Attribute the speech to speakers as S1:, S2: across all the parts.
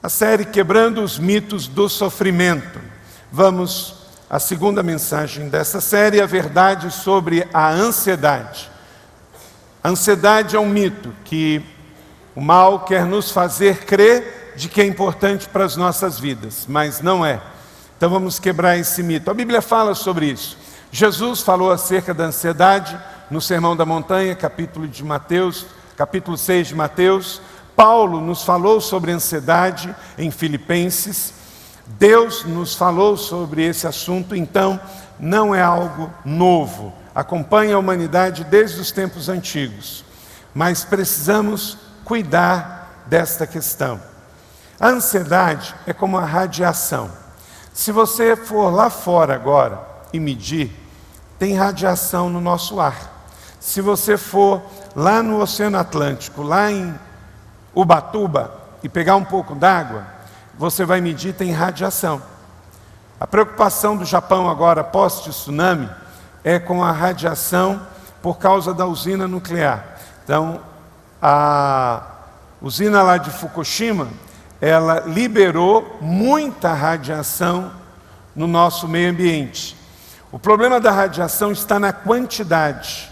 S1: A série Quebrando os Mitos do Sofrimento. Vamos à segunda mensagem dessa série, a verdade sobre a ansiedade. A ansiedade é um mito que o mal quer nos fazer crer de que é importante para as nossas vidas, mas não é. Então vamos quebrar esse mito. A Bíblia fala sobre isso. Jesus falou acerca da ansiedade no Sermão da Montanha, capítulo 6 de Mateus. Paulo nos falou sobre ansiedade em Filipenses. Deus nos falou sobre esse assunto, então não é algo novo. Acompanha a humanidade desde os tempos antigos. Mas precisamos cuidar desta questão. A ansiedade é como a radiação. Se você for lá fora agora e medir, tem radiação no nosso ar. Se você for lá no Oceano Atlântico, lá em Ubatuba, e pegar um pouco d'água, você vai medir, tem radiação. A preocupação do Japão agora, pós-tsunami, é com a radiação por causa da usina nuclear. Então, a usina lá de Fukushima, ela liberou muita radiação no nosso meio ambiente. O problema da radiação está na quantidade.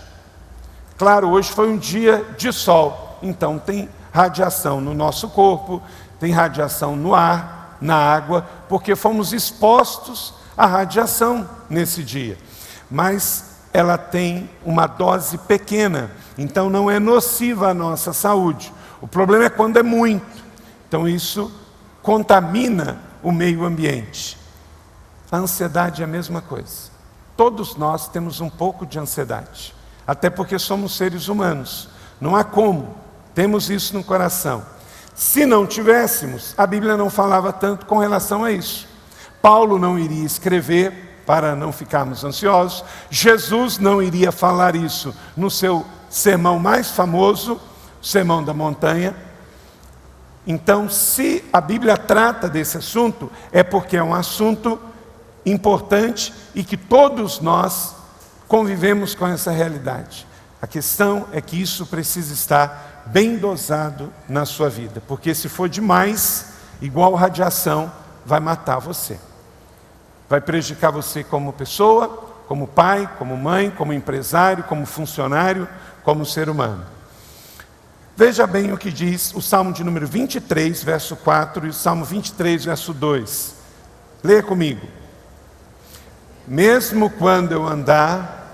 S1: Claro, hoje foi um dia de sol, então tem radiação no nosso corpo, tem radiação no ar, na água, porque fomos expostos à radiação nesse dia. Mas ela tem uma dose pequena, então não é nociva à nossa saúde. O problema é quando é muito. Então isso contamina o meio ambiente. A ansiedade é a mesma coisa. Todos nós temos um pouco de ansiedade, até porque somos seres humanos. Não há como. Temos isso no coração. Se não tivéssemos, a Bíblia não falava tanto com relação a isso. Paulo não iria escrever para não ficarmos ansiosos. Jesus não iria falar isso no seu sermão mais famoso, o Sermão da Montanha. Então, se a Bíblia trata desse assunto, é porque é um assunto importante e que todos nós convivemos com essa realidade. A questão é que isso precisa estar bem dosado na sua vida, porque se for demais, igual radiação, vai matar você. Vai prejudicar você como pessoa, como pai, como mãe, como empresário, como funcionário, como ser humano. Veja bem o que diz o Salmo de número 23, verso 4 e o Salmo 23, verso 2. Leia comigo. Mesmo quando eu andar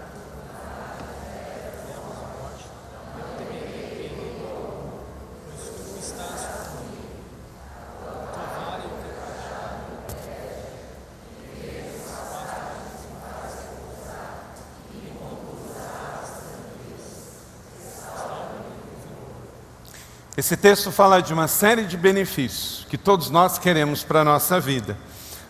S1: Esse texto fala de uma série de benefícios que todos nós queremos para a nossa vida.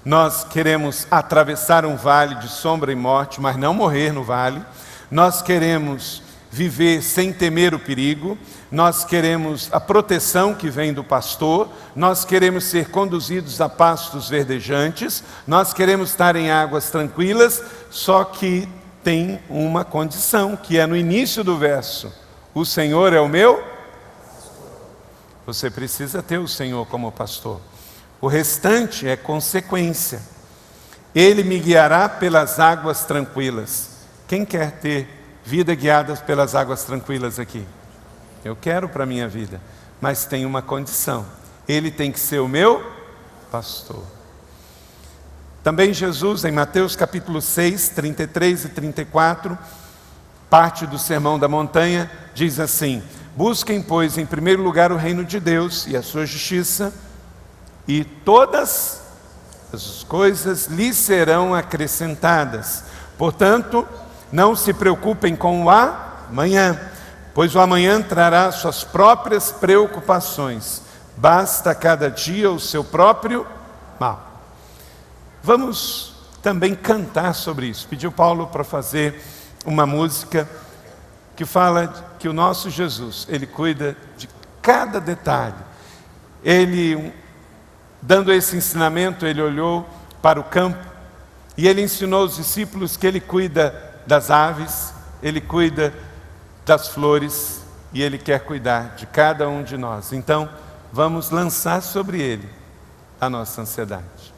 S1: Nós queremos atravessar um vale de sombra e morte, mas não morrer no vale. Nós queremos viver sem temer o perigo. Nós queremos a proteção que vem do pastor. Nós queremos ser conduzidos a pastos verdejantes. Nós queremos estar em águas tranquilas, só que tem uma condição, que é no início do verso. O Senhor é o meu. Você precisa ter o Senhor como pastor. O restante é consequência. Ele me guiará pelas águas tranquilas. Quem quer ter vida guiada pelas águas tranquilas aqui? Eu quero para a minha vida, mas tem uma condição. Ele tem que ser o meu pastor. Também Jesus, em Mateus capítulo 6, 33 e 34, parte do Sermão da Montanha, diz assim: busquem, pois, em primeiro lugar o reino de Deus e a sua justiça, e todas as coisas lhes serão acrescentadas. Portanto, não se preocupem com o amanhã, pois o amanhã trará suas próprias preocupações. Basta cada dia o seu próprio mal. Vamos também cantar sobre isso. Pediu Paulo para fazer uma música que fala que o nosso Jesus, Ele cuida de cada detalhe. Ele, dando esse ensinamento, Ele olhou para o campo e Ele ensinou os discípulos que Ele cuida das aves, Ele cuida das flores e Ele quer cuidar de cada um de nós. Então, vamos lançar sobre Ele a nossa ansiedade.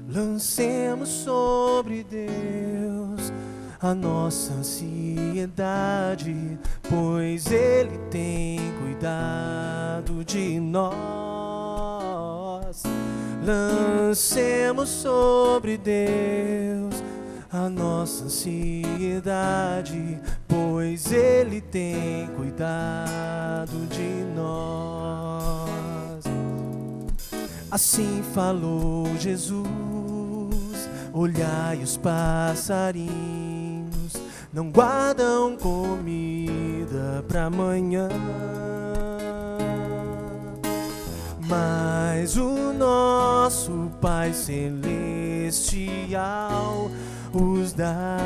S2: Lancemos sobre Deus a nossa ansiedade, pois Ele tem cuidado de nós. Lancemos sobre Deus a nossa ansiedade, pois Ele tem cuidado de nós. Assim falou Jesus: olhai os passarinhos, não guardam comida para amanhã, mas o nosso Pai Celestial os dá.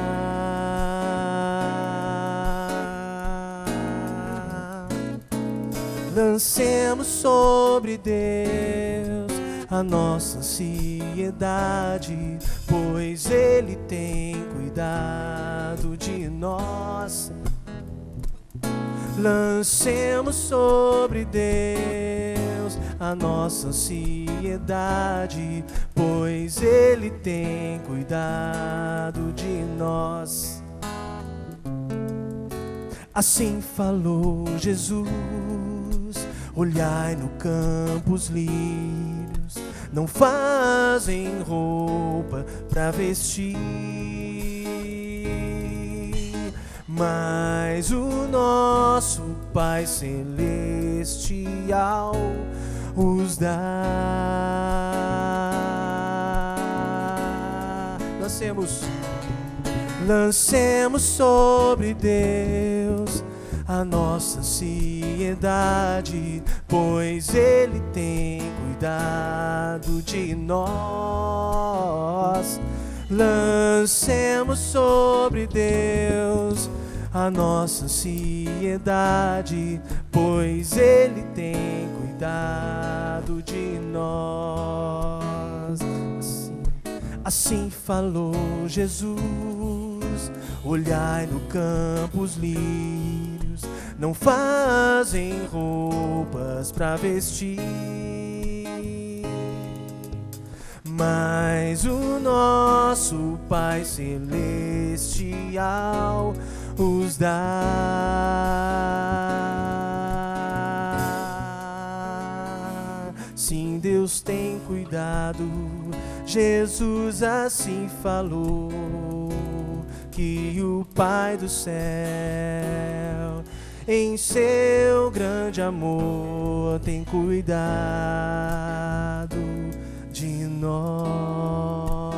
S2: Lancemos sobre Deus a nossa ansiedade, pois Ele tem cuidado de nós. Lancemos sobre Deus a nossa ansiedade, pois Ele tem cuidado de nós. Assim falou Jesus: olhai no campo os lírios, não fazem roupa para vestir, mas o nosso Pai Celestial os dá. Lancemos sobre Deus a nossa ansiedade, pois Ele tem cuidado de nós. Lancemos sobre Deus a nossa ansiedade, pois Ele tem cuidado de nós. Assim falou Jesus: olhai no campo os lírios, não fazem roupas para vestir, mas o nosso Pai Celestial os dá. Sim, Deus tem cuidado, Jesus assim falou, que o Pai do céu, em seu grande amor, tem cuidado de nós.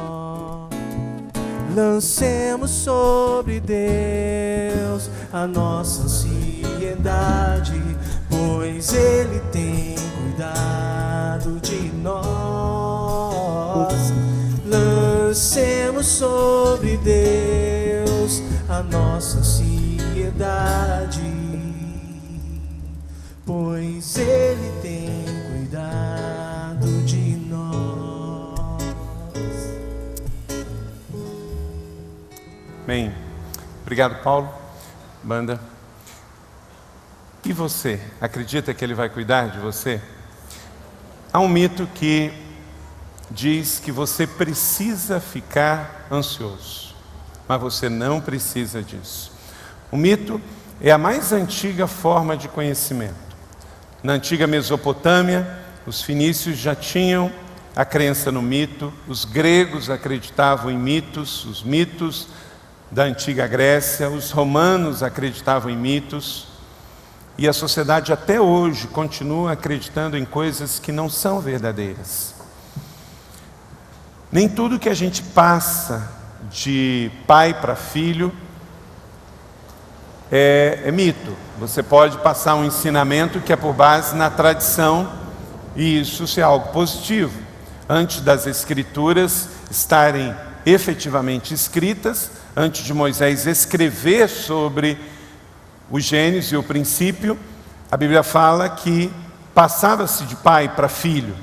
S2: Lancemos sobre Deus a nossa ansiedade, pois Ele tem cuidado de nós. Lancemos sobre Deus a nossa ansiedade, pois Ele tem cuidado de nós.
S1: Bem, obrigado, Paulo. Banda. E você, acredita que Ele vai cuidar de você? Há um mito que diz que você precisa ficar ansioso, mas você não precisa disso. O mito é a mais antiga forma de conhecimento. Na antiga Mesopotâmia, os fenícios já tinham a crença no mito, os gregos acreditavam em mitos, os mitos da antiga Grécia, os romanos acreditavam em mitos, e a sociedade até hoje continua acreditando em coisas que não são verdadeiras. Nem tudo que a gente passa de pai para filho é mito. Você pode passar um ensinamento que é por base na tradição, e isso é algo positivo. Antes das escrituras estarem efetivamente escritas, antes de Moisés escrever sobre o Gênesis e o princípio, a Bíblia fala que passava-se de pai para filho.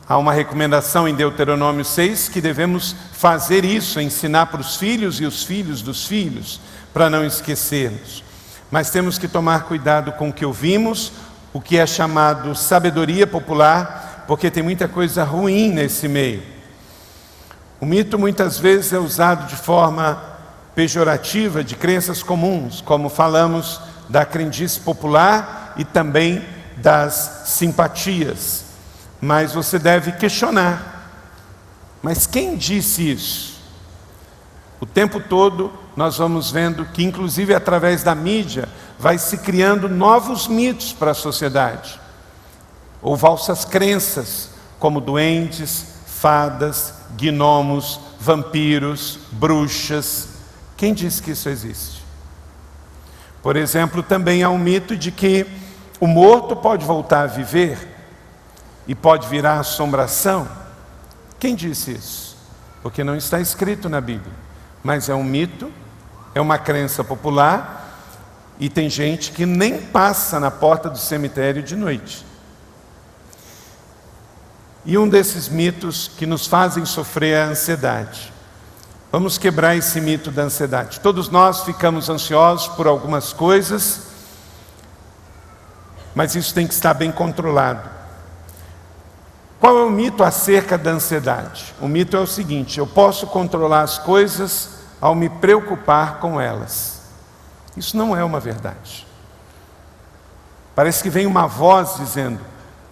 S1: Há uma recomendação em Deuteronômio 6 que devemos fazer isso, ensinar para os filhos e os filhos dos filhos, para não esquecermos. Mas temos que tomar cuidado com o que ouvimos, o que é chamado sabedoria popular, porque tem muita coisa ruim nesse meio. O mito muitas vezes é usado de forma pejorativa de crenças comuns, como falamos da crendice popular e também das simpatias. Mas você deve questionar. Mas quem disse isso? O tempo todo nós vamos vendo que, inclusive através da mídia, vai se criando novos mitos para a sociedade. Ou falsas crenças, como duendes, fadas, gnomos, vampiros, bruxas. Quem disse que isso existe? Por exemplo, também há um mito de que o morto pode voltar a viver e pode virar assombração. Quem disse isso? Porque não está escrito na Bíblia. Mas é um mito, é uma crença popular, e tem gente que nem passa na porta do cemitério de noite. E um desses mitos que nos fazem sofrer é a ansiedade. Vamos quebrar esse mito da ansiedade. Todos nós ficamos ansiosos por algumas coisas, mas isso tem que estar bem controlado. Qual é o mito acerca da ansiedade? O mito é o seguinte: eu posso controlar as coisas ao me preocupar com elas. Isso não é uma verdade. Parece que vem uma voz dizendo: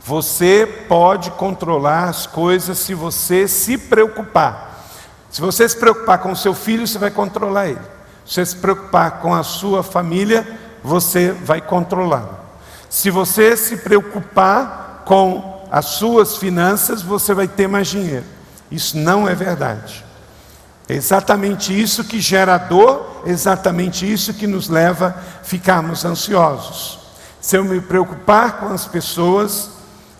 S1: você pode controlar as coisas se você se preocupar. Se você se preocupar com o seu filho, você vai controlar ele. Se você se preocupar com a sua família, você vai controlá-lo. Se você se preocupar com as suas finanças, você vai ter mais dinheiro. Isso não é verdade. É exatamente isso que gera dor, exatamente isso que nos leva a ficarmos ansiosos. Se eu me preocupar com as pessoas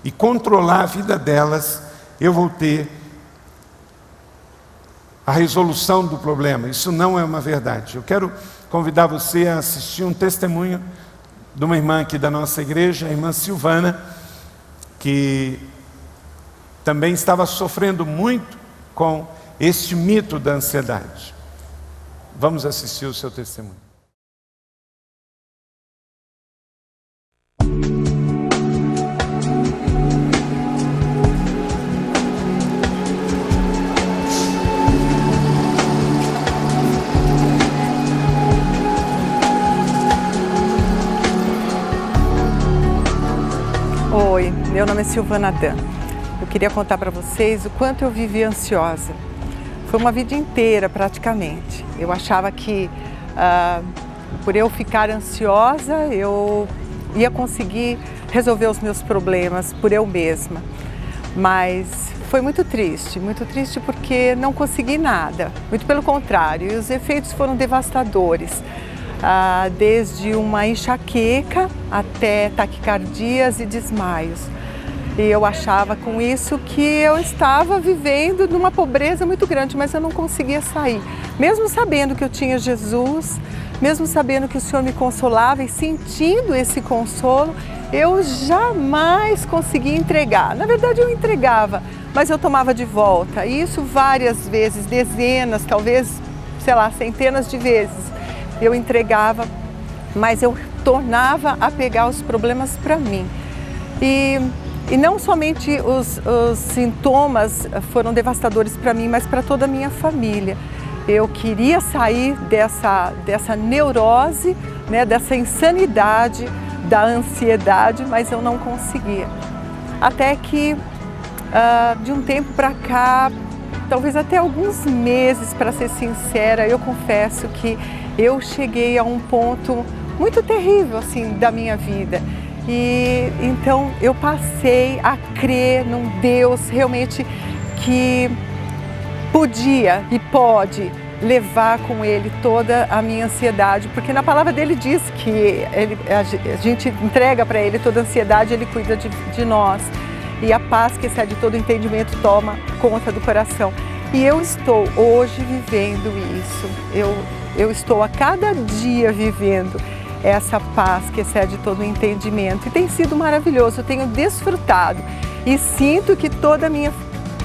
S1: e controlar a vida delas, eu vou ter a resolução do problema. Isso não é uma verdade. Eu quero convidar você a assistir um testemunho de uma irmã aqui da nossa igreja, a irmã Silvana, que também estava sofrendo muito com este mito da ansiedade. Vamos assistir o seu testemunho.
S3: Oi, meu nome é Silvana Dan. Eu queria contar para vocês o quanto eu vivi ansiosa. Foi uma vida inteira praticamente. Eu achava que por eu ficar ansiosa eu ia conseguir resolver os meus problemas por eu mesma. Mas foi muito triste porque não consegui nada. Muito pelo contrário, e os efeitos foram devastadores. Desde uma enxaqueca até taquicardias e desmaios. E eu achava com isso que eu estava vivendo numa pobreza muito grande, mas eu não conseguia sair. Mesmo sabendo que eu tinha Jesus, mesmo sabendo que o Senhor me consolava e sentindo esse consolo, eu jamais conseguia entregar. Na verdade eu entregava, mas eu tomava de volta. E isso várias vezes, dezenas, talvez, sei lá, centenas de vezes. Eu entregava, mas eu tornava a pegar os problemas para mim. E não somente os sintomas foram devastadores para mim, mas para toda a minha família. Eu queria sair dessa neurose, né, dessa insanidade, da ansiedade, mas eu não conseguia. Até que, de um tempo para cá, talvez até alguns meses, para ser sincera, eu confesso que eu cheguei a um ponto muito terrível assim da minha vida. E então eu passei a crer num Deus realmente que podia e pode levar com Ele toda a minha ansiedade, porque na palavra dele diz que a gente entrega para Ele toda a ansiedade, Ele cuida de nós. E a paz que excede todo entendimento toma conta do coração. E eu estou hoje vivendo isso. Eu estou a cada dia vivendo essa paz que excede todo o entendimento. E tem sido maravilhoso, eu tenho desfrutado e sinto que toda a minha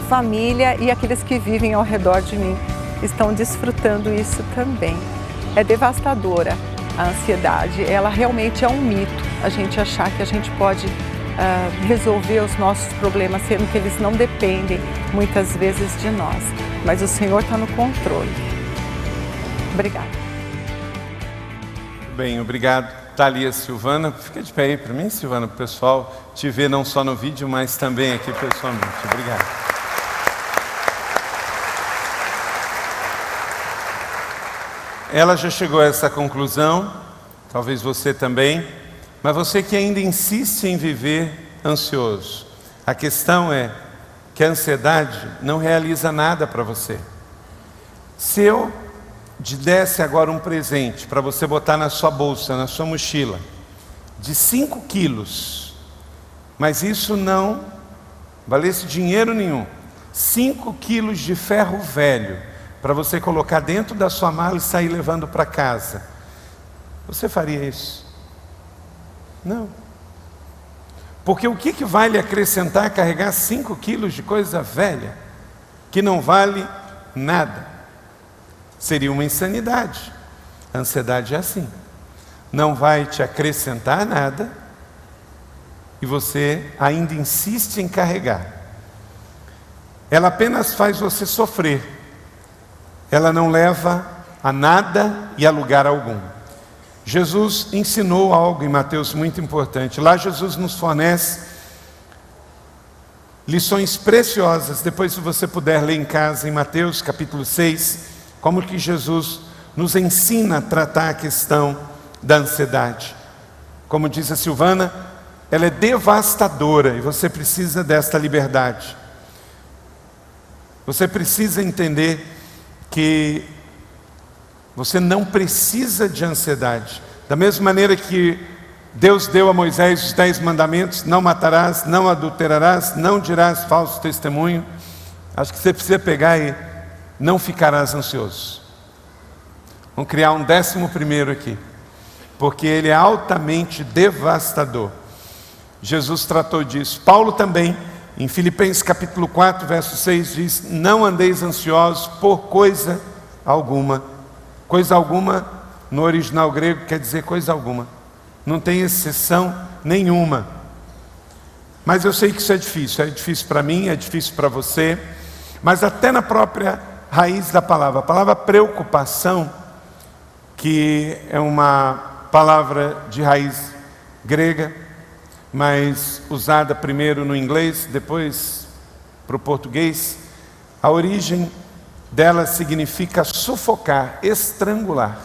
S3: família e aqueles que vivem ao redor de mim estão desfrutando isso também. É devastadora a ansiedade, ela realmente é um mito, a gente achar que a gente pode resolver os nossos problemas, sendo que eles não dependem muitas vezes de nós, mas o Senhor está no controle. Obrigada.
S1: Bem, obrigado, Thalia Silvana. Fica de pé aí para mim, Silvana, para o pessoal te ver não só no vídeo, mas também aqui pessoalmente. Obrigado. Ela já chegou a essa conclusão, talvez você também, mas você que ainda insiste em viver ansioso. A questão é que a ansiedade não realiza nada para você. Se eu te desse agora um presente para você botar na sua bolsa, na sua mochila, de 5 quilos, mas isso não valesse dinheiro nenhum, 5 quilos de ferro velho, para você colocar dentro da sua mala e sair levando para casa, você faria isso? Não. Porque o que vai lhe acrescentar carregar 5 quilos de coisa velha, que não vale nada? Seria uma insanidade. A ansiedade é assim. Não vai te acrescentar nada e você ainda insiste em carregar. Ela apenas faz você sofrer. Ela não leva a nada e a lugar algum. Jesus ensinou algo em Mateus muito importante. Lá Jesus nos fornece lições preciosas. Depois, se você puder ler em casa, em Mateus capítulo 6, como que Jesus nos ensina a tratar a questão da ansiedade. Como diz a Silvana, ela é devastadora e você precisa desta liberdade. Você precisa entender que você não precisa de ansiedade. Da mesma maneira que Deus deu a Moisés os 10 mandamentos, não matarás, não adulterarás, não dirás falso testemunho. Acho que você precisa pegar e não ficarás ansioso. Vamos criar um 11º aqui, porque ele é altamente devastador. Jesus tratou disso. Paulo também, em Filipenses capítulo 4, verso 6, diz: não andeis ansiosos por coisa alguma. Coisa alguma, no original grego, quer dizer coisa alguma. Não tem exceção nenhuma. Mas eu sei que isso é difícil para mim, é difícil para você. Mas até na própria raiz da palavra, a palavra preocupação, que é uma palavra de raiz grega, mas usada primeiro no inglês, depois para o português, a origem dela significa sufocar, estrangular.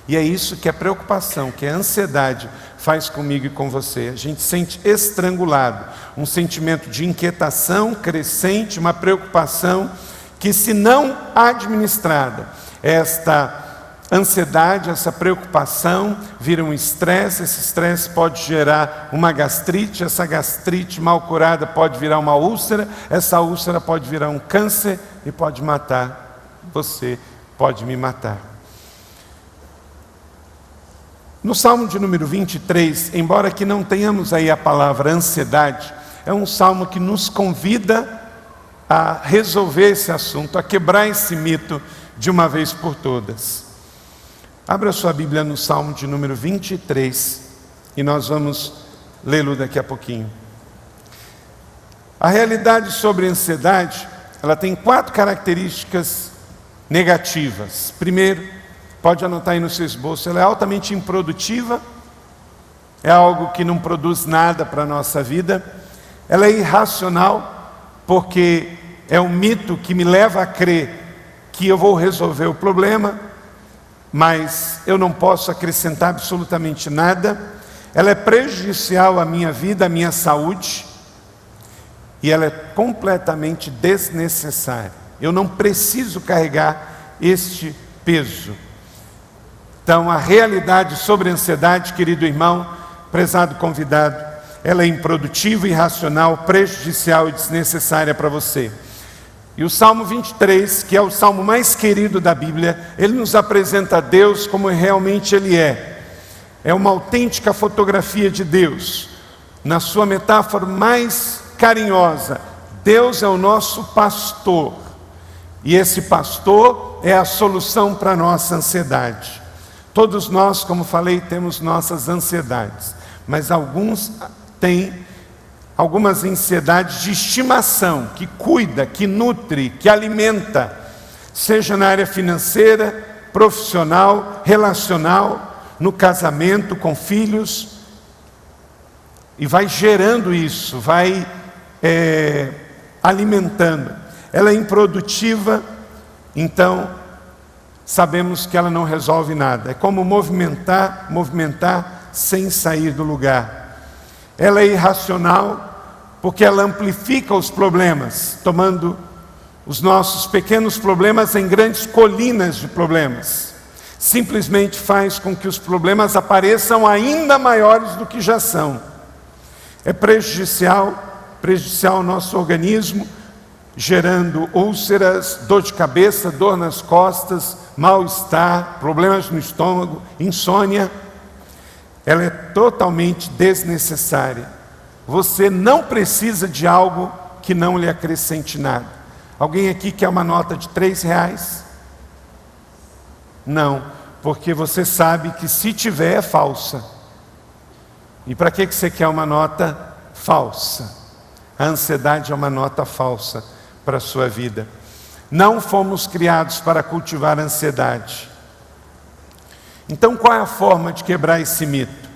S1: E é isso que a preocupação, que a ansiedade faz comigo e com você. A gente sente estrangulado, um sentimento de inquietação crescente, uma preocupação que, se não administrada, esta ansiedade, essa preocupação vira um estresse. Esse estresse pode gerar uma gastrite, essa gastrite mal curada pode virar uma úlcera, essa úlcera pode virar um câncer e pode matar você, pode me matar. No Salmo de número 23, embora que não tenhamos aí a palavra ansiedade, é um salmo que nos convida a resolver esse assunto, a quebrar esse mito de uma vez por todas. Abra sua Bíblia no Salmo de número 23 e nós vamos lê-lo daqui a pouquinho. A realidade sobre a ansiedade, ela tem 4 características negativas. Primeiro, pode anotar aí no seu esboço, ela é altamente improdutiva, é algo que não produz nada para a nossa vida. Ela é irracional, porque é um mito que me leva a crer que eu vou resolver o problema, mas eu não posso acrescentar absolutamente nada. Ela é prejudicial à minha vida, à minha saúde, e ela é completamente desnecessária. Eu não preciso carregar este peso. Então, a realidade sobre a ansiedade, querido irmão, prezado convidado, ela é improdutiva, irracional, prejudicial e desnecessária para você. E o Salmo 23, que é o salmo mais querido da Bíblia, ele nos apresenta a Deus como realmente Ele é. é uma autêntica fotografia de Deus. Na sua metáfora mais carinhosa, Deus é o nosso pastor. E esse pastor é a solução para a nossa ansiedade. Todos nós, como falei, temos nossas ansiedades. Mas alguns têm algumas ansiedades de estimação, que cuida, que nutre, que alimenta, seja na área financeira, profissional, relacional, no casamento, com filhos, e vai gerando isso, vai alimentando. Ela é improdutiva, então sabemos que ela não resolve nada. É como movimentar sem sair do lugar. Ela é irracional, porque ela amplifica os problemas, tomando os nossos pequenos problemas em grandes colinas de problemas. Simplesmente faz com que os problemas apareçam ainda maiores do que já são. É prejudicial ao nosso organismo, gerando úlceras, dor de cabeça, dor nas costas, mal-estar, problemas no estômago, insônia. Ela é totalmente desnecessária. Você não precisa de algo que não lhe acrescente nada. Alguém aqui quer uma nota de R$3? Não, porque você sabe que se tiver é falsa. E para que você quer uma nota falsa? A ansiedade é uma nota falsa para a sua vida. Não fomos criados para cultivar a ansiedade. Então qual é a forma de quebrar esse mito?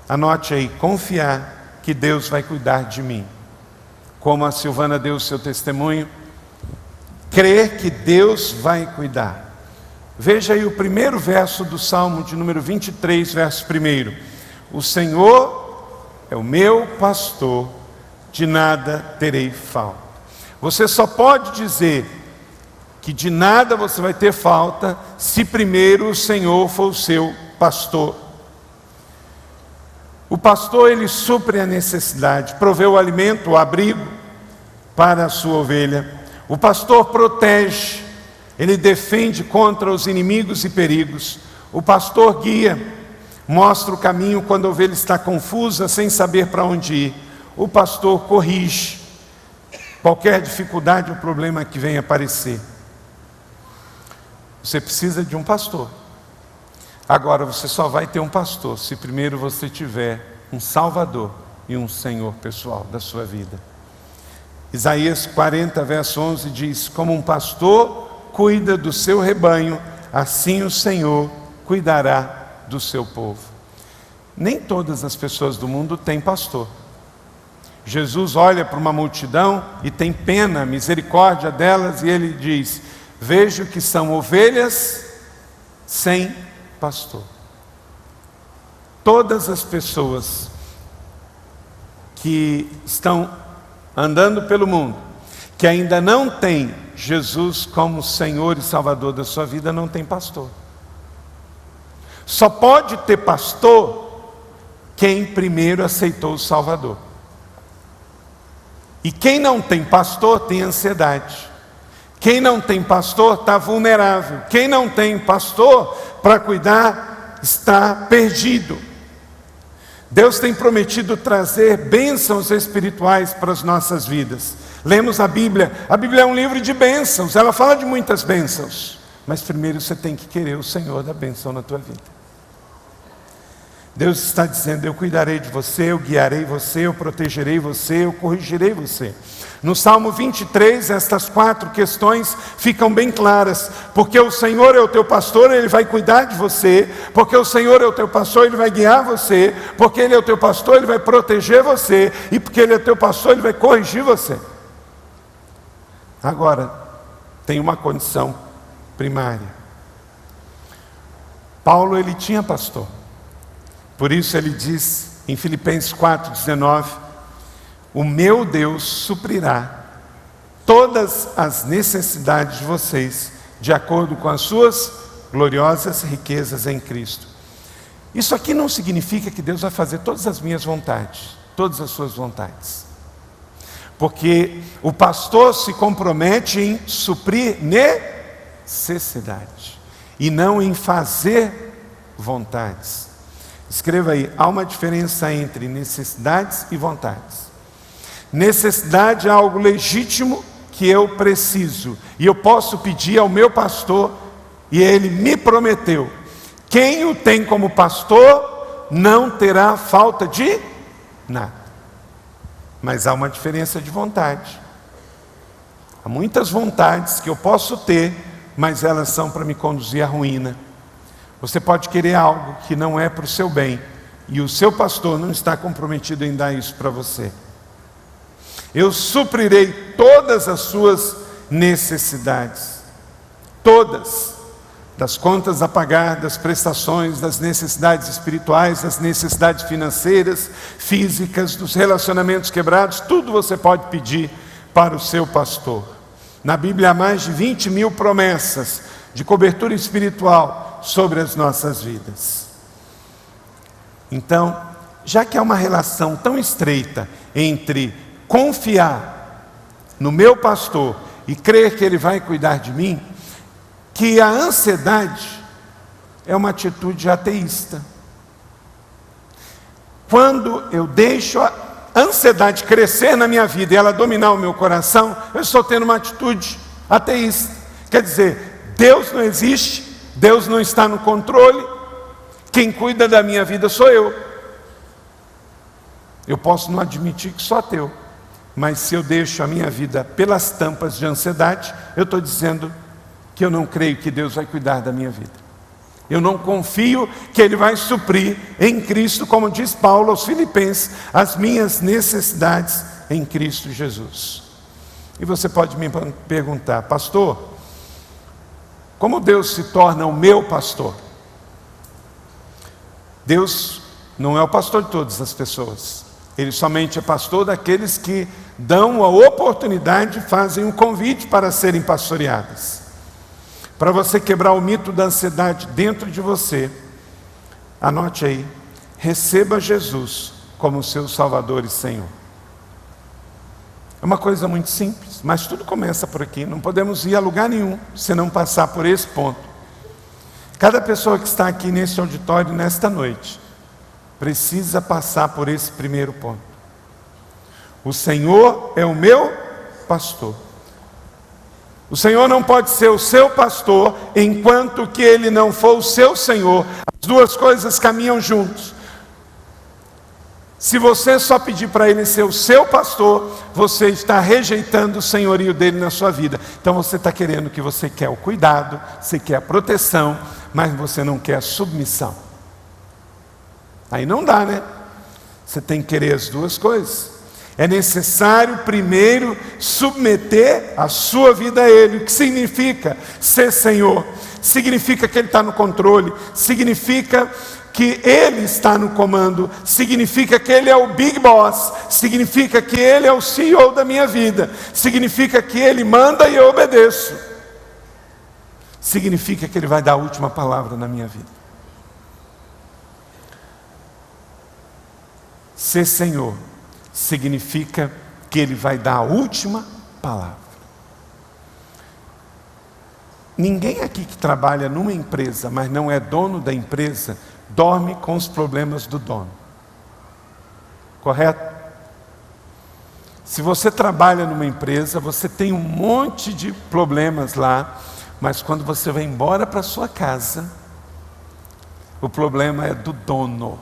S1: Anote aí, confiar que Deus vai cuidar de mim. Como a Silvana deu o seu testemunho, crer que Deus vai cuidar. Veja aí o primeiro verso do Salmo de número 23, verso 1. O Senhor é o meu pastor, de nada terei falta. Você só pode dizer que de nada você vai ter falta se primeiro o Senhor for o seu pastor. O pastor, ele supre a necessidade, provê o alimento, o abrigo para a sua ovelha. O pastor protege, ele defende contra os inimigos e perigos. O pastor guia, mostra o caminho quando a ovelha está confusa, sem saber para onde ir. O pastor corrige qualquer dificuldade ou problema que venha aparecer. Você precisa de um pastor. Agora, você só vai ter um pastor se primeiro você tiver um Salvador e um Senhor pessoal da sua vida. Isaías 40, verso 11 diz: como um pastor cuida do seu rebanho, assim o Senhor cuidará do seu povo. Nem todas as pessoas do mundo têm pastor. Jesus olha para uma multidão e tem pena, misericórdia delas, e ele diz: vejo que são ovelhas sem pastor. Todas as pessoas que estão andando pelo mundo, que ainda não têm Jesus como Senhor e Salvador da sua vida, não tem pastor. Só pode ter pastor quem primeiro aceitou o Salvador. E quem não tem pastor tem ansiedade. Quem não tem pastor está vulnerável. Quem não tem pastor para cuidar está perdido. Deus tem prometido trazer bênçãos espirituais para as nossas vidas. Lemos a Bíblia é um livro de bênçãos, ela fala de muitas bênçãos. Mas primeiro você tem que querer o Senhor da bênção na tua vida. Deus está dizendo: eu cuidarei de você, eu guiarei você, eu protegerei você, eu corrigirei você. No Salmo 23, estas 4 questões ficam bem claras. Porque o Senhor é o teu pastor, Ele vai cuidar de você. Porque o Senhor é o teu pastor, Ele vai guiar você. Porque Ele é o teu pastor, Ele vai proteger você. E porque Ele é o teu pastor, Ele vai corrigir você. Agora, tem uma condição primária. Paulo, ele tinha pastor. Por isso ele diz em Filipenses 4,19: o meu Deus suprirá todas as necessidades de vocês, de acordo com as suas gloriosas riquezas em Cristo. Isso aqui não significa que Deus vai fazer todas as minhas vontades, todas as suas vontades. Porque o pastor se compromete em suprir necessidade e não em fazer vontades. Escreva aí, há uma diferença entre necessidades e vontades. Necessidade é algo legítimo que eu preciso, e eu posso pedir ao meu pastor, e ele me prometeu: quem o tem como pastor não terá falta de nada. Mas há uma diferença de vontade. Há muitas vontades que eu posso ter, mas elas são para me conduzir à ruína. Você pode querer algo que não é para o seu bem, e o seu pastor não está comprometido em dar isso para você. Eu suprirei todas as suas necessidades, todas, das contas a pagar, das prestações, das necessidades espirituais, das necessidades financeiras, físicas, dos relacionamentos quebrados, tudo você pode pedir para o seu pastor. Na Bíblia há mais de 20.000 promessas de cobertura espiritual sobre as nossas vidas. Então, já que há uma relação tão estreita entre confiar no meu pastor e crer que ele vai cuidar de mim, que a ansiedade é uma atitude ateísta. Quando eu deixo a ansiedade crescer na minha vida e ela dominar o meu coração, eu estou tendo uma atitude ateísta. Quer dizer, Deus não existe, Deus não está no controle, quem cuida da minha vida sou eu. Eu posso não admitir que sou ateu, mas se eu deixo a minha vida pelas tampas de ansiedade, eu estou dizendo que eu não creio que Deus vai cuidar da minha vida. Eu não confio que Ele vai suprir em Cristo, como diz Paulo aos Filipenses, as minhas necessidades em Cristo Jesus. E você pode me perguntar: pastor, como Deus se torna o meu pastor? Deus não é o pastor de todas as pessoas. Ele somente é pastor daqueles que dão a oportunidade, fazem um convite para serem pastoreadas. Para você quebrar o mito da ansiedade dentro de você, anote aí: receba Jesus como seu Salvador e Senhor. É uma coisa muito simples, mas tudo começa por aqui. Não podemos ir a lugar nenhum se não passar por esse ponto. Cada pessoa que está aqui nesse auditório nesta noite precisa passar por esse primeiro ponto. O Senhor é o meu pastor. O Senhor não pode ser o seu pastor enquanto que Ele não for o seu Senhor. As duas coisas caminham juntos. Se você só pedir para Ele ser o seu pastor, você está rejeitando o senhorio dele na sua vida. Então você está querendo que você quer o cuidado, você quer a proteção, mas você não quer a submissão. Aí não dá, né? Você tem que querer as duas coisas. É necessário primeiro submeter a sua vida a Ele. O que significa ser Senhor? Significa que Ele está no controle, significa que Ele está no comando, significa que Ele é o Big Boss, significa que Ele é o CEO da minha vida, significa que Ele manda e eu obedeço, significa que Ele vai dar a última palavra na minha vida. Ser Senhor significa que Ele vai dar a última palavra. Ninguém aqui que trabalha numa empresa, mas não é dono da empresa, dorme com os problemas do dono. Correto? Se você trabalha numa empresa, você tem um monte de problemas lá, mas quando você vai embora para sua casa, o problema é do dono.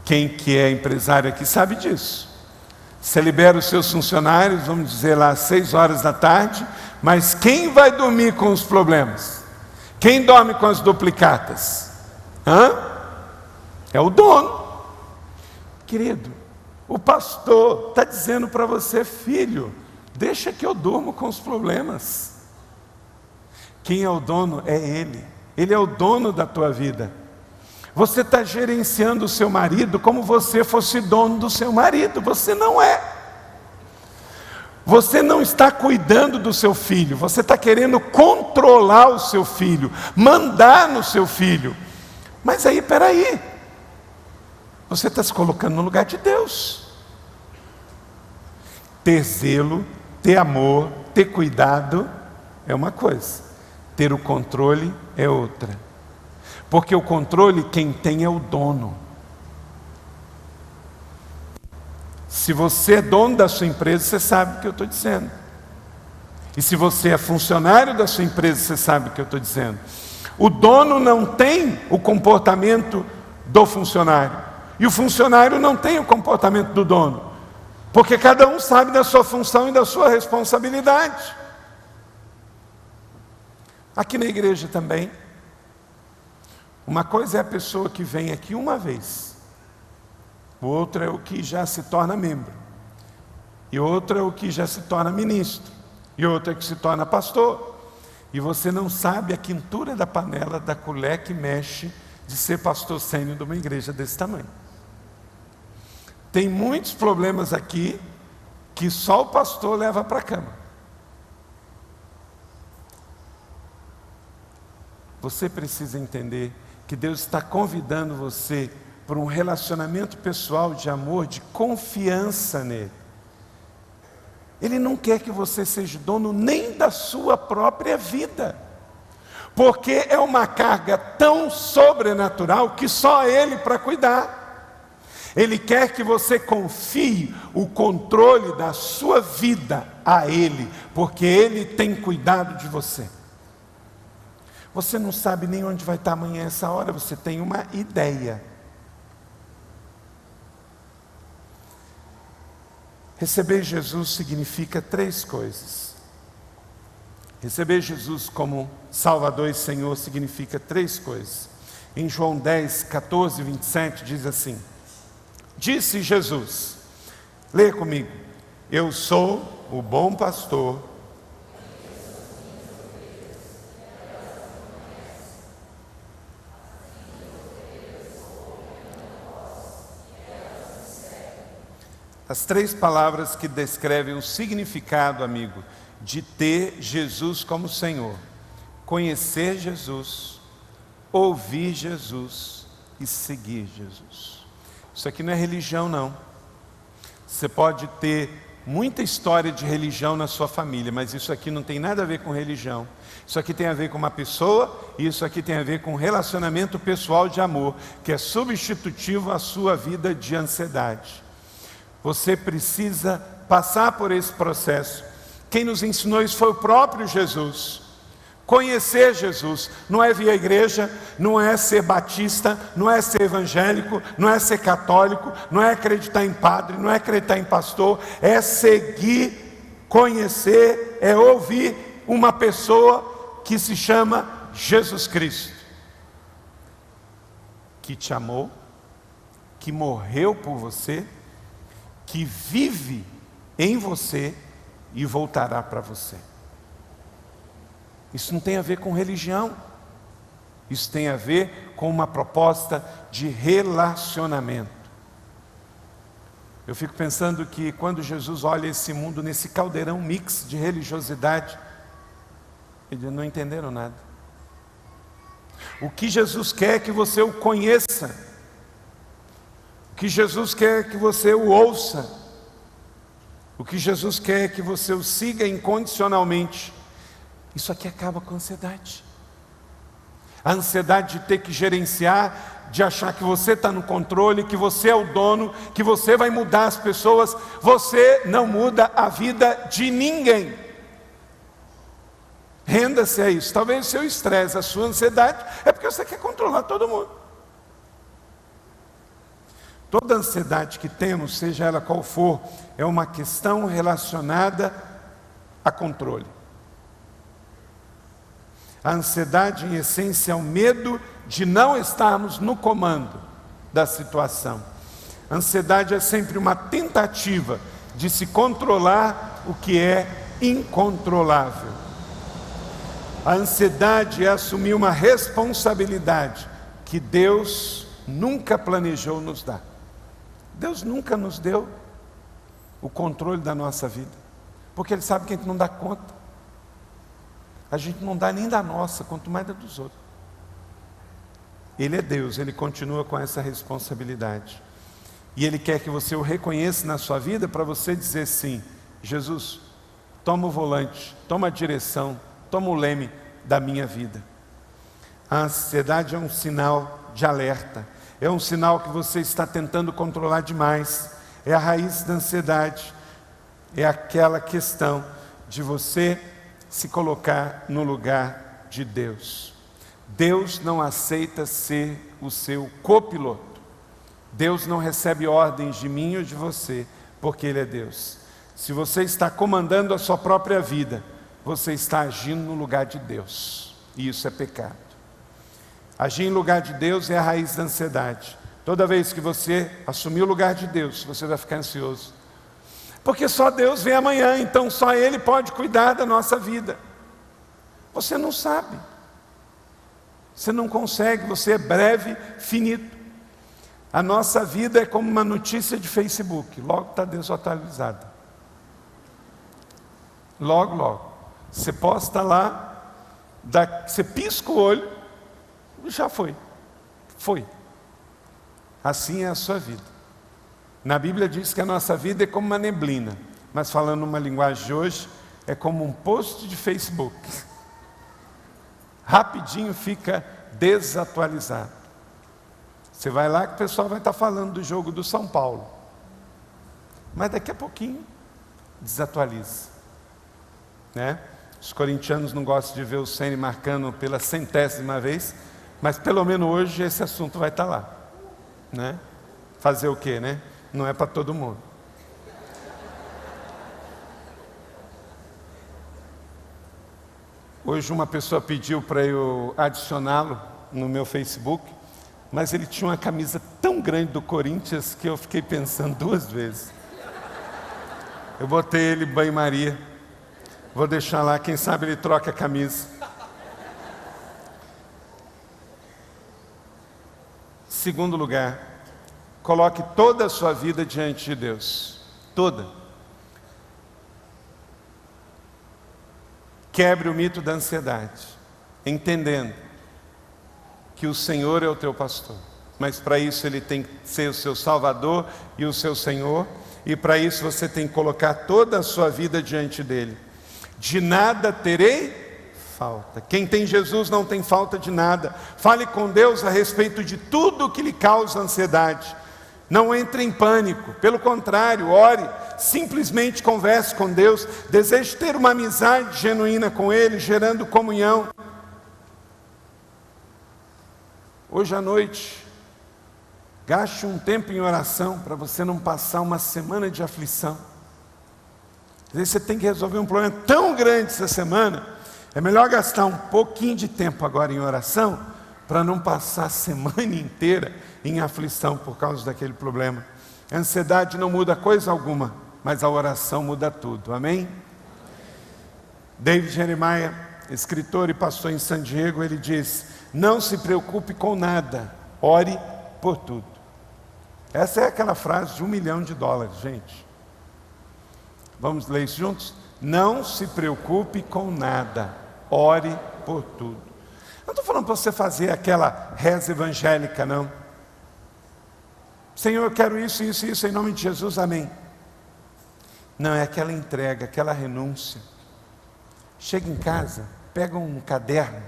S1: Quem que é empresário aqui sabe disso. Você libera os seus funcionários, vamos dizer lá, às 6 horas da tarde, mas quem vai dormir com os problemas? Quem dorme com as duplicatas? É o dono. Querido, o pastor está dizendo para você: filho, deixa que eu durmo com os problemas. Quem é o dono é Ele. Ele é o dono da tua vida. Você está gerenciando o seu marido como você fosse dono do seu marido. Você não é. Você não está cuidando do seu filho. Você está querendo controlar o seu filho, mandar no seu filho. Mas aí, peraí, você está se colocando no lugar de Deus. Ter zelo, ter amor, ter cuidado é uma coisa, ter o controle é outra. Porque o controle quem tem é o dono. Se você é dono da sua empresa, você sabe o que eu estou dizendo. E se você é funcionário da sua empresa, você sabe o que eu estou dizendo. O dono não tem o comportamento do funcionário. E o funcionário não tem o comportamento do dono. Porque cada um sabe da sua função e da sua responsabilidade. Aqui na igreja também. Uma coisa é a pessoa que vem aqui uma vez. O outro é o que já se torna membro. E outro é o que já se torna ministro. E outro é o que se torna pastor. E você não sabe a quintura da panela, da colher que mexe de ser pastor sênior de uma igreja desse tamanho. Tem muitos problemas aqui que só o pastor leva para a cama. Você precisa entender que Deus está convidando você para um relacionamento pessoal de amor, de confiança nele. Ele não quer que você seja dono nem da sua própria vida, porque é uma carga tão sobrenatural que só Ele para cuidar. Ele quer que você confie o controle da sua vida a Ele, porque Ele tem cuidado de você. Você não sabe nem onde vai estar amanhã essa hora, você tem uma ideia. Receber Jesus significa 3 coisas. Receber Jesus como Salvador e Senhor significa 3 coisas. Em João 10, 14 e 27 diz assim: disse Jesus, leia comigo: eu sou o bom pastor. As 3 palavras que descrevem o significado, amigo, de ter Jesus como Senhor: conhecer Jesus, ouvir Jesus e seguir Jesus. Isso aqui não é religião, não. Você pode ter muita história de religião na sua família, mas isso aqui não tem nada a ver com religião. Isso aqui tem a ver com uma pessoa, e isso aqui tem a ver com um relacionamento pessoal de amor, que é substitutivo à sua vida de ansiedade. Você precisa passar por esse processo. Quem nos ensinou isso foi o próprio Jesus. Conhecer Jesus não é vir à igreja, não é ser batista, não é ser evangélico, não é ser católico, não é acreditar em padre, não é acreditar em pastor, é seguir, conhecer, é ouvir uma pessoa que se chama Jesus Cristo, que te amou, que morreu por você, que vive em você e voltará para você. Isso não tem a ver com religião. Isso tem a ver com uma proposta de relacionamento. Eu fico pensando que quando Jesus olha esse mundo nesse caldeirão mix de religiosidade, eles não entenderam nada. O que Jesus quer é que você o conheça. O que Jesus quer é que você o ouça. O que Jesus quer é que você o siga incondicionalmente. Isso aqui acaba com a ansiedade. A ansiedade de ter que gerenciar, de achar que você está no controle, que você é o dono, que você vai mudar as pessoas. Você não muda a vida de ninguém. Renda-se a isso. Talvez o seu estresse, a sua ansiedade, é porque você quer controlar todo mundo. Toda ansiedade que temos, seja ela qual for, é uma questão relacionada a controle. A ansiedade, em essência, é o medo de não estarmos no comando da situação. A ansiedade é sempre uma tentativa de se controlar o que é incontrolável. A ansiedade é assumir uma responsabilidade que Deus nunca planejou nos dar. Deus nunca nos deu o controle da nossa vida, porque Ele sabe que a gente não dá conta. A gente não dá nem da nossa, quanto mais da dos outros. Ele é Deus, Ele continua com essa responsabilidade. E Ele quer que você o reconheça na sua vida para você dizer sim: Jesus, toma o volante, toma a direção, toma o leme da minha vida. A ansiedade é um sinal de alerta. É um sinal que você está tentando controlar demais. É a raiz da ansiedade. É aquela questão de você se colocar no lugar de Deus. Deus não aceita ser o seu copiloto. Deus não recebe ordens de mim ou de você, porque Ele é Deus. Se você está comandando a sua própria vida, você está agindo no lugar de Deus. E isso é pecado. Agir em lugar de Deus é a raiz da ansiedade. Toda vez que você assumir o lugar de Deus, você vai ficar ansioso. Porque só Deus vem amanhã, então só Ele pode cuidar da nossa vida. Você não sabe. Você não consegue, você é breve, finito. A nossa vida é como uma notícia de Facebook. Logo está desatualizada. Logo, logo. Você posta lá, você pisca o olho, já foi. Foi. Assim é a sua vida. Na Bíblia diz que a nossa vida é como uma neblina. Mas falando uma linguagem de hoje, é como um post de Facebook. Rapidinho fica desatualizado. Você vai lá que o pessoal vai estar falando do jogo do São Paulo. Mas daqui a pouquinho desatualiza. Né? Os corintianos não gostam de ver o Ceni marcando pela 100ª vez, mas pelo menos hoje esse assunto vai estar lá. Né? Fazer o quê, né? Não é para todo mundo. Hoje uma pessoa pediu para eu adicioná-lo no meu Facebook, mas ele tinha uma camisa tão grande do Corinthians que eu fiquei pensando 2 vezes. Eu botei ele em banho-maria. Vou deixar lá, quem sabe ele troca a camisa. Segundo lugar, coloque toda a sua vida diante de Deus. Toda. Quebre o mito da ansiedade, entendendo que o Senhor é o teu pastor. Mas para isso Ele tem que ser o seu Salvador e o seu Senhor. E para isso você tem que colocar toda a sua vida diante dEle. De nada terei falta. Quem tem Jesus não tem falta de nada. Fale com Deus a respeito de tudo que lhe causa ansiedade. Não entre em pânico, pelo contrário, ore, simplesmente converse com Deus, deseje ter uma amizade genuína com Ele, gerando comunhão. Hoje à noite, gaste um tempo em oração para você não passar uma semana de aflição. Às vezes você tem que resolver um problema tão grande essa semana, é melhor gastar um pouquinho de tempo agora em oração, para não passar a semana inteira em aflição por causa daquele problema. A ansiedade não muda coisa alguma, mas a oração muda tudo, amém? David Jeremiah, escritor e pastor em San Diego, ele diz: não se preocupe com nada, ore por tudo. Essa é aquela frase de $1 milhão, gente. Vamos ler isso juntos? Não se preocupe com nada, ore por tudo. Não estou falando para você fazer aquela reza evangélica, não. Senhor, eu quero isso, isso, isso, em nome de Jesus, amém. Não, é aquela entrega, aquela renúncia. Chega em casa, pega um caderno,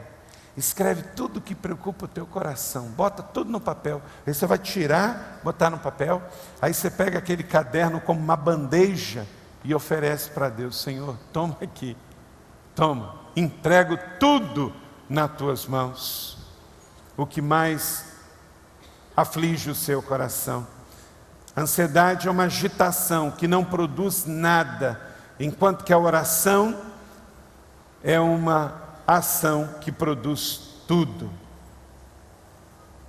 S1: escreve tudo que preocupa o teu coração, bota tudo no papel. Aí você vai tirar, botar no papel, aí você pega aquele caderno como uma bandeja e oferece para Deus: Senhor, toma aqui, toma, entrego tudo nas tuas mãos. O que mais aflige o seu coração? A ansiedade é uma agitação que não produz nada, enquanto que a oração é uma ação que produz tudo.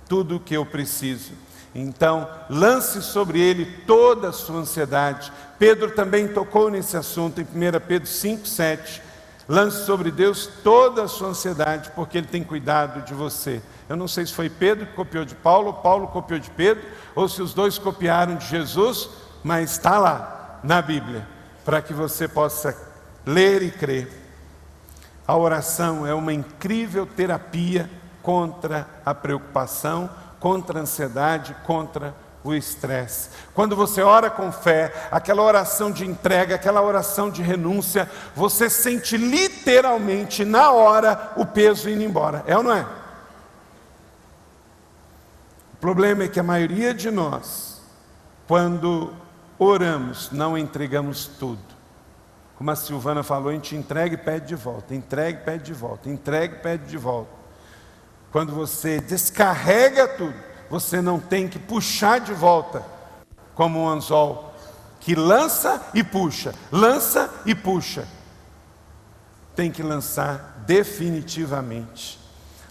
S1: Tudo o que eu preciso. Então, lance sobre Ele toda a sua ansiedade. Pedro também tocou nesse assunto em 1 Pedro 5:7. Lance sobre Deus toda a sua ansiedade, porque Ele tem cuidado de você. Eu não sei se foi Pedro que copiou de Paulo, ou Paulo copiou de Pedro, ou se os dois copiaram de Jesus, mas está lá na Bíblia, para que você possa ler e crer. A oração é uma incrível terapia contra a preocupação, contra a ansiedade, contra o estresse. Quando você ora com fé, aquela oração de entrega, aquela oração de renúncia, você sente literalmente na hora o peso indo embora. É ou não é? problema é que a maioria de nós, quando oramos, não entregamos tudo. Como a Silvana falou, a gente entrega e pede de volta, entrega e pede de volta, entrega e pede de volta. Quando você descarrega tudo, você não tem que puxar de volta, como um anzol que lança e puxa, lança e puxa. Tem que lançar definitivamente.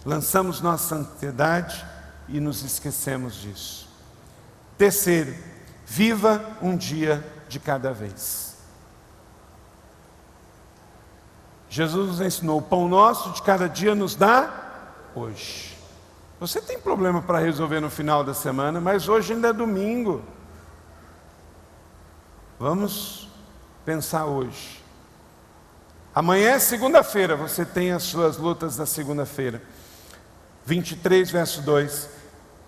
S1: Lançamos nossa ansiedade e nos esquecemos disso. Terceiro, viva um dia de cada vez. Jesus nos ensinou: o pão nosso de cada dia nos dá hoje. Você tem problema para resolver no final da semana, mas hoje ainda é domingo. Vamos pensar hoje. Amanhã é segunda-feira, você tem as suas lutas da segunda-feira. 23, verso 2.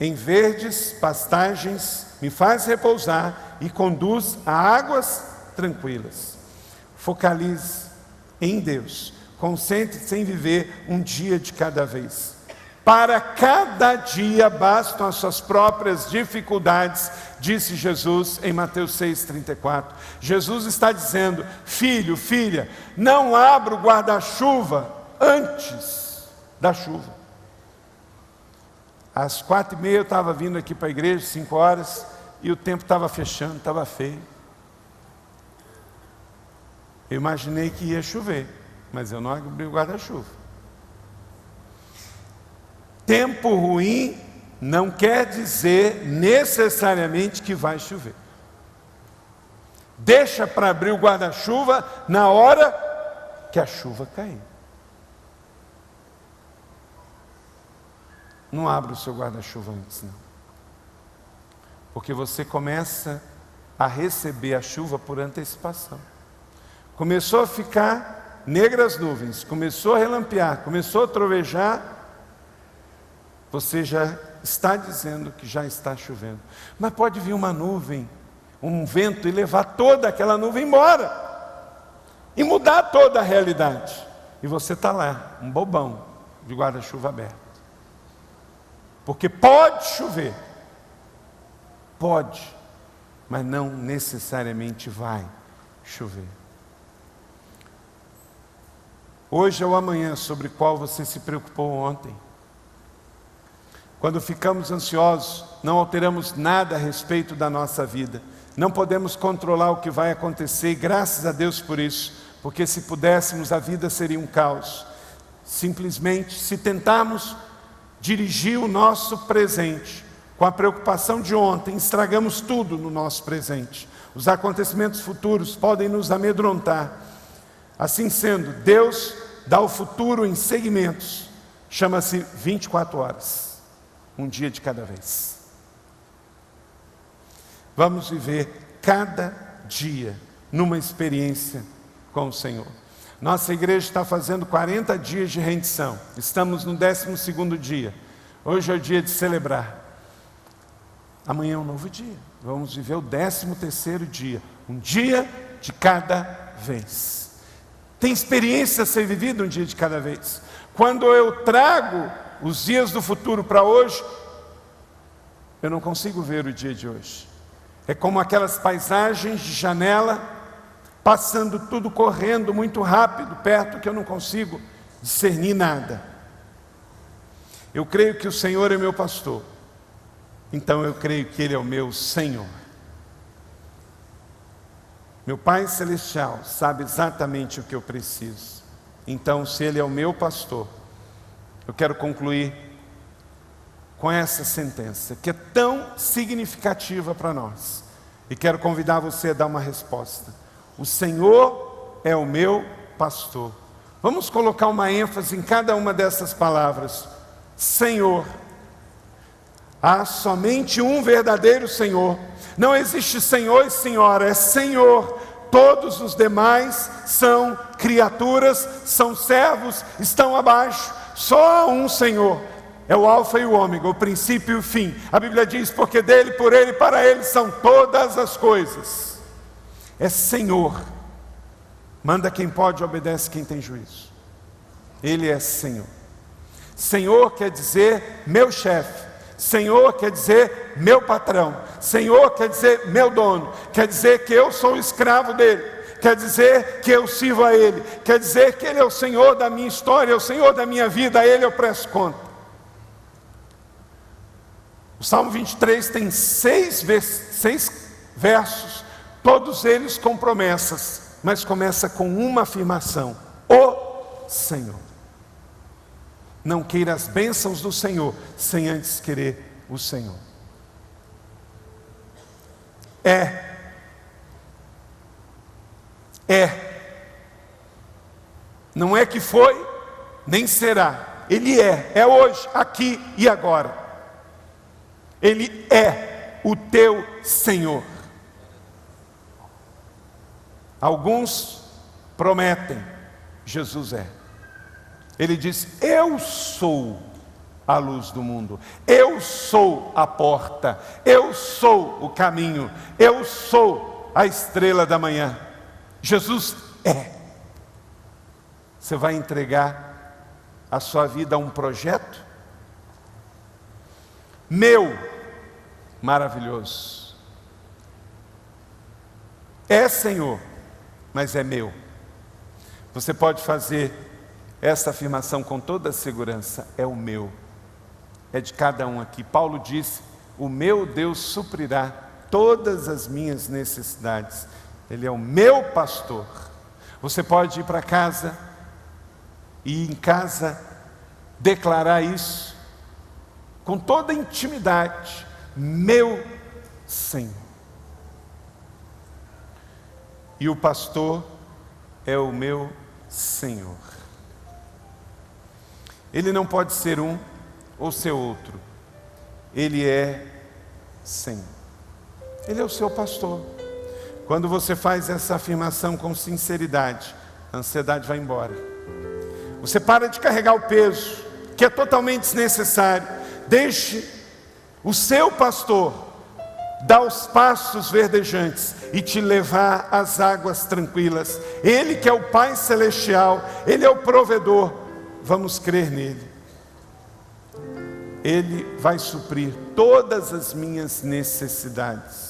S1: Em verdes pastagens me faz repousar e conduz a águas tranquilas. Focalize em Deus. Concentre-se em viver um dia de cada vez. Para cada dia bastam as suas próprias dificuldades, disse Jesus em Mateus 6,34. Jesus está dizendo: filho, filha, não abra o guarda-chuva antes da chuva. Às 4h30 eu estava vindo aqui para a igreja, 5 horas, e o tempo estava fechando, estava feio. Eu imaginei que ia chover, mas eu não abri o guarda-chuva. Tempo ruim não quer dizer necessariamente que vai chover. Deixa para abrir o guarda-chuva na hora que a chuva cair. Não abra o seu guarda-chuva antes, não. Porque você começa a receber a chuva por antecipação. Começou a ficar negras nuvens, começou a relampear, começou a trovejar, você já está dizendo que já está chovendo. Mas pode vir uma nuvem, um vento e levar toda aquela nuvem embora. E mudar toda a realidade. E você está lá, um bobão, de guarda-chuva aberto. Porque pode chover, pode, mas não necessariamente vai chover. Hoje é o amanhã sobre o qual você se preocupou ontem. Quando ficamos ansiosos, não alteramos nada a respeito da nossa vida. Não podemos controlar o que vai acontecer, e graças a Deus por isso, porque se pudéssemos, a vida seria um caos. Simplesmente, se tentarmos dirigir o nosso presente com a preocupação de ontem, estragamos tudo no nosso presente. Os acontecimentos futuros podem nos amedrontar. Assim sendo, Deus dá o futuro em segmentos. Chama-se 24 horas. Um dia de cada vez. Vamos viver cada dia numa experiência com o Senhor. Nossa igreja está fazendo 40 dias de rendição. Estamos no 12º dia. Hoje é o dia de celebrar. Amanhã é um novo dia. Vamos viver o 13º dia. Um dia de cada vez. Tem experiência a ser vivida um dia de cada vez. Quando eu trago os dias do futuro para hoje, eu não consigo ver o dia de hoje. É como aquelas paisagens de janela, passando tudo correndo muito rápido, perto, que eu não consigo discernir nada. Eu creio que o Senhor é meu pastor, então eu creio que Ele é o meu Senhor. Meu Pai Celestial sabe exatamente o que eu preciso. Então, se Ele é o meu pastor, eu quero concluir com essa sentença, que é tão significativa para nós. E quero convidar você a dar uma resposta. O Senhor é o meu pastor. Vamos colocar uma ênfase em cada uma dessas palavras. Senhor. Há somente um verdadeiro Senhor. Não existe Senhor e Senhora, é Senhor. Todos os demais são criaturas, são servos, estão abaixo. Só há um Senhor. É o alfa e o ômega, o princípio e o fim. A Bíblia diz, porque dele, por ele e para ele são todas as coisas. É Senhor. Manda quem pode, obedece quem tem juízo. Ele é Senhor. Senhor quer dizer meu chefe. Senhor quer dizer meu patrão. Senhor quer dizer meu dono. Quer dizer que eu sou o escravo dele. Quer dizer que eu sirvo a ele. Quer dizer que ele é o Senhor da minha história, é o Senhor da minha vida, a ele eu presto conta. O Salmo 23 tem seis versos, todos eles com promessas, mas começa com uma afirmação: o Senhor. Não queira as bênçãos do Senhor sem antes querer o Senhor. Não é que foi, nem será. Ele é hoje, aqui e agora. Ele é o teu Senhor. Alguns prometem, Jesus é. Ele diz: eu sou a luz do mundo, eu sou a porta, eu sou o caminho, eu sou a estrela da manhã. Jesus é. Você vai entregar a sua vida a um projeto? Meu, maravilhoso. É Senhor, mas é meu. Você pode fazer essa afirmação com toda segurança: é o meu, é de cada um aqui. Paulo disse: o meu Deus suprirá todas as minhas necessidades. Ele é o meu pastor. Você pode ir para casa e em casa declarar isso com toda intimidade: meu Senhor. E o pastor é o meu Senhor. Ele não pode ser um ou ser outro. Ele é Senhor. Ele é o seu pastor. Quando você faz essa afirmação com sinceridade, a ansiedade vai embora. Você para de carregar o peso, que é totalmente desnecessário. Deixe o seu pastor dar os passos verdejantes e te levar às águas tranquilas. Ele que é o Pai Celestial, Ele é o provedor. Vamos crer nele. Ele vai suprir todas as minhas necessidades.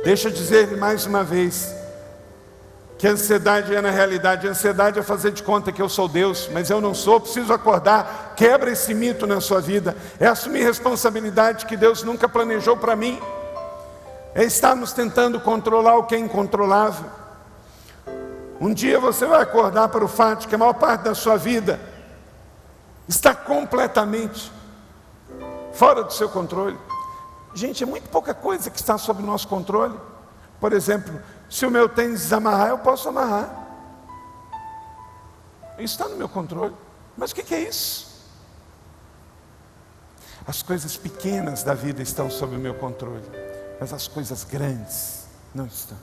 S1: Deixa eu dizer mais uma vez que a ansiedade é na realidade, a ansiedade é fazer de conta que eu sou Deus, mas eu não sou. Preciso acordar. Quebra esse mito na sua vida. É assumir responsabilidade que Deus nunca planejou para mim. É estarmos tentando controlar o que é incontrolável. Um dia você vai acordar para o fato de que a maior parte da sua vida está completamente fora do seu controle. Gente, é muito pouca coisa que está sob o nosso controle. Por exemplo, se o meu tênis desamarrar, eu posso amarrar. Isso está no meu controle. Mas o que é isso? As coisas pequenas da vida estão sob o meu controle, mas as coisas grandes não estão.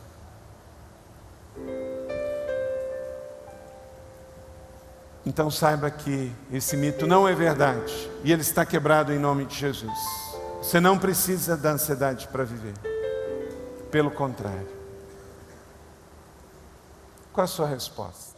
S1: Então saiba que esse mito não é verdade, e ele está quebrado em nome de Jesus. Você não precisa da ansiedade para viver. Pelo contrário. Qual a sua resposta?